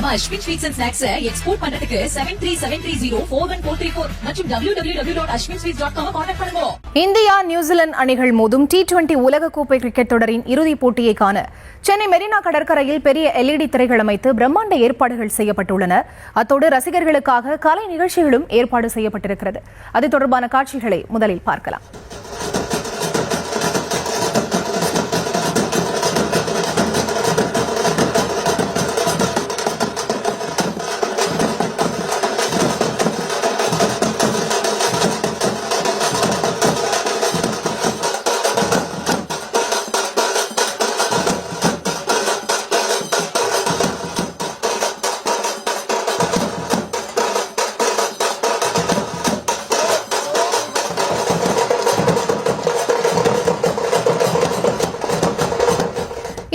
நம்ம Ashwin sweets and snacks export பண்றதுக்கு 7373041434 மற்றும் www.ashwinsweets.com கான்டாக்ட் பண்ணுங்க. இந்தியா நியூசிலாந்து அணிகள் மோதும் T20 உலகக்கோப்பை கிரிக்கெட் தொடரின் இறுதிப் போட்டியை காண சென்னை மெரினா கடற்கரையில் பெரிய LED திரைகள் அமைத்து பிரம்மாண்ட ஏற்பாடுகள் செய்யப்பட்டுள்ளன. அத்தோடு ரசிகர்களுக்காக கலை நிகழ்ச்சிகளும் ஏற்பாடு செய்யப்பட்டிருக்கிறது. அது தொடர்பான காட்சிகளை முதலில் பார்க்கலாம்.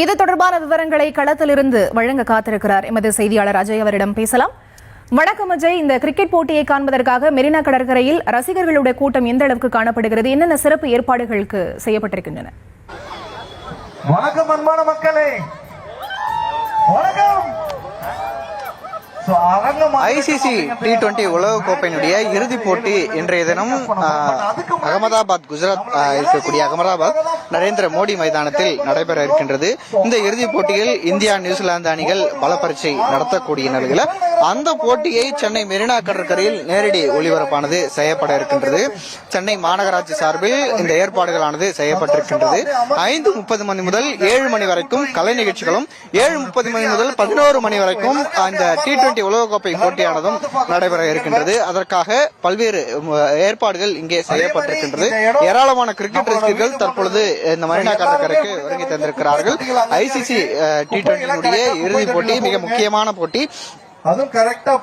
இது தொடர்பான விவரங்களை களத்திலிருந்து வழங்க காத்திருக்கிறார் எமது செய்தியாளர் அஜய். அவரிடம் பேசலாம். வணக்கம் அஜய். இந்த கிரிக்கெட் போட்டியை காண்பதற்காக மெரினா கடற்கரையில் ரசிகர்களுடைய கூட்டம் எந்த அளவுக்கு காணப்படுகிறது? என்னென்ன சிறப்பு ஏற்பாடுகளுக்கு செய்யப்பட்டிருக்கின்றன? வணக்கம் அன்பான மக்களே, வணக்கம். ICC T20 உலகக்கோப்பையினுடைய இறுதிப் போட்டி இன்றைய தினம் அகமதாபாத், குஜராத் இருக்கக்கூடிய அகமதாபாத் நரேந்திர மோடி மைதானத்தில் நடைபெற இருக்கின்றது. இந்த இறுதிப் போட்டியில் இந்தியா நியூசிலாந்து அணிகள் பலப்பரீட்சை நடத்தக்கூடிய நிலையில் அந்த போட்டியை சென்னை மெரினா கடற்கரையில் நேரடி ஒளிபரப்பானது செய்யப்பட இருக்கின்றது. சென்னை மாநகராட்சி சார்பில் இந்த ஏற்பாடுகளானது செய்யப்பட்டிருக்கின்றது. 5:30 மணி முதல் 7 மணி வரைக்கும் கலை நிகழ்ச்சிகளும், 7:30 மணி முதல் 11 மணி வரைக்கும் அந்த T20 உலகக்கோப்பை போட்டியானதும் நடைபெற இருக்கின்றது. அதற்காக பல்வேறு ஏற்பாடுகள் இங்கே செய்யப்பட்டிருக்கின்றது. ஏராளமான கிரிக்கெட் ரசிகர்கள் தற்பொழுது இந்த மெரினா கடற்கரைக்கு வருகை தந்திருக்கிறார்கள். ICC T20 இறுதிப் போட்டி மிக முக்கியமான போட்டி.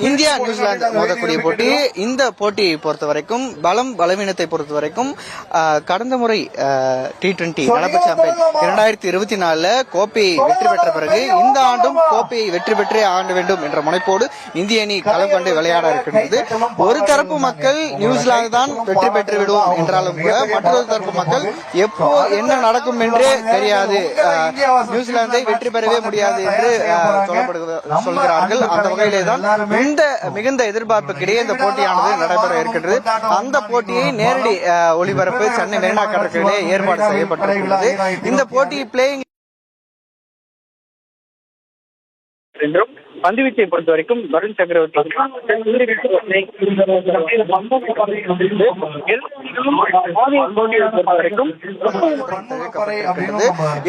இந்தியா நியூசிலாந்து மோதக்கூடிய போட்டி. இந்த போட்டியை பொறுத்த வரைக்கும் பலவீனத்தை பொறுத்த வரைக்கும் கடந்த முறை T20 நடப்பு சாம்பியன் 2024 கோப்பையை வெற்றி பெற்ற பிறகு இந்த ஆண்டும் கோப்பையை வெற்றி பெற்றே ஆட வேண்டும் என்ற முனைப்போடு இந்திய அணி களம் கண்டு விளையாட இருக்கின்றது. ஒரு தரப்பு மக்கள் நியூசிலாந்து தான் வெற்றி பெற்றுவிடும் என்றாலும் கூட மற்றொரு தரப்பு மக்கள் எப்போ என்ன நடக்கும் என்றே தெரியாது, நியூசிலாந்தை வெற்றி பெறவே முடியாது என்று சொல்கிறார்கள். அந்த வகையில் இந்த மிகுந்த எதிர்பார்ப்புக்கிடையே இந்த போட்டியானது நடைபெற இருக்கின்றது. அந்த போட்டியை நேரடி ஒளிபரப்பு சென்னை மெரினா கடற்கரையிலே ஏற்பாடு செய்யப்பட்டிருக்கிறது. இந்த போட்டி பிளேயிங் என்றும் பந்துவீச்சை பொறுத்த வரைக்கும் வருண் சக்கரவர்த்தி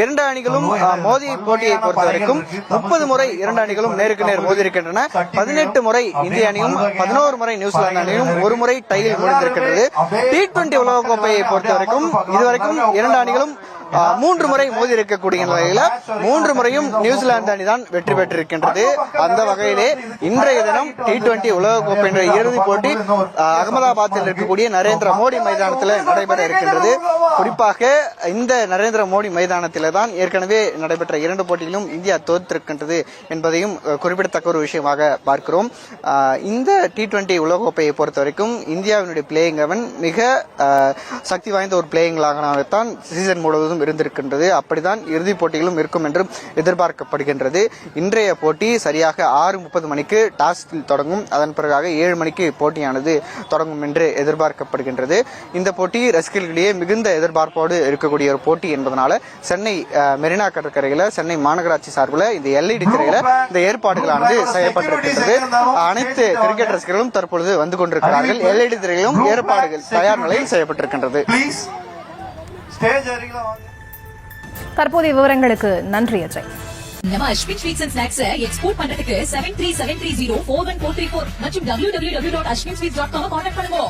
இரண்டு அணிகளும் மோதி போட்டியை பொறுத்த வரைக்கும் 30 முறை இரண்டு அணிகளும் நேருக்கு நேர் மோதி இருக்கின்றன. 18 முறை இந்திய அணியும் 11 முறை நியூசிலாந்து அணியும் ஒரு முறை டையில் முடிந்திருக்கின்றது. T20 உலகக்கோப்பையை பொறுத்த வரைக்கும் இதுவரைக்கும் இரண்டு அணிகளும் 3 முறை மோதி இருக்கக்கூடிய நிலையில 3 முறையும் நியூசிலாந்து அணிதான் வெற்றி பெற்றிருக்கின்றது. அந்த வகையிலே இன்றைய தினம் T20 உலகக்கோப்பை இறுதிப் போட்டி அகமதாபாத்தில் இருக்கக்கூடிய நரேந்திர மோடி மைதானத்தில் நடைபெற இருக்கின்றது. குறிப்பாக இந்த நரேந்திர மோடி மைதானத்தில் தான் ஏற்கனவே நடைபெற்ற 2 போட்டிகளிலும் இந்தியா தோற்றிருக்கின்றது என்பதையும் குறிப்பிடத்தக்க ஒரு விஷயமாக பார்க்கிறோம். இந்த T20 உலகக்கோப்பையை பொறுத்த வரைக்கும் இந்தியாவினுடைய பிளேயிங் 11 மிக சக்தி வாய்ந்த ஒரு பிளேயிங்களாகத்தான் சீசன் முழுவதும் இருந்திருக்கின்றது. அப்படித்தான் இறுதிப் போட்டிகளும் இருக்கும் என்றும் எதிர்பார்க்கப்படுகின்றது. இன்றைய போட்டி சரியாக 6:30 மணிக்கு டாஸ் தொடங்கும். அதன் பிறகாக 7 மணிக்கு போட்டியானது தொடங்கும் என்று எதிர்பார்க்கப்படுகின்றது. இந்த போட்டி ரசிகர்களிடையே மிகுந்த எதிர்பார்ப்போடு இருக்கக்கூடிய ஒரு போட்டி என்பதனால சென்னை மெரினா கடற்கரையில சென்னை மாநகராட்சி சார்பில் இந்த LED திரையில இந்த ஏற்பாடுகளானது செய்யப்பட்டிருக்கின்றது. அனைத்து கிரிக்கெட் ரசிகர்களும் தற்பொழுது வந்து கொண்டிருக்கிறார்கள். LED திரையிலும் ஏற்பாடுகள் தயார் நிலையில் செய்யப்பட்டிருக்கின்றது. தற்போதைய விவரங்களுக்கு நன்றி அஜய். நம்ம Ashwin sweets and snacks export பண்றதுக்கு 7373041434 மற்றும் www.ashwinsweets.com கான்டாக்ட் பண்ணுங்க.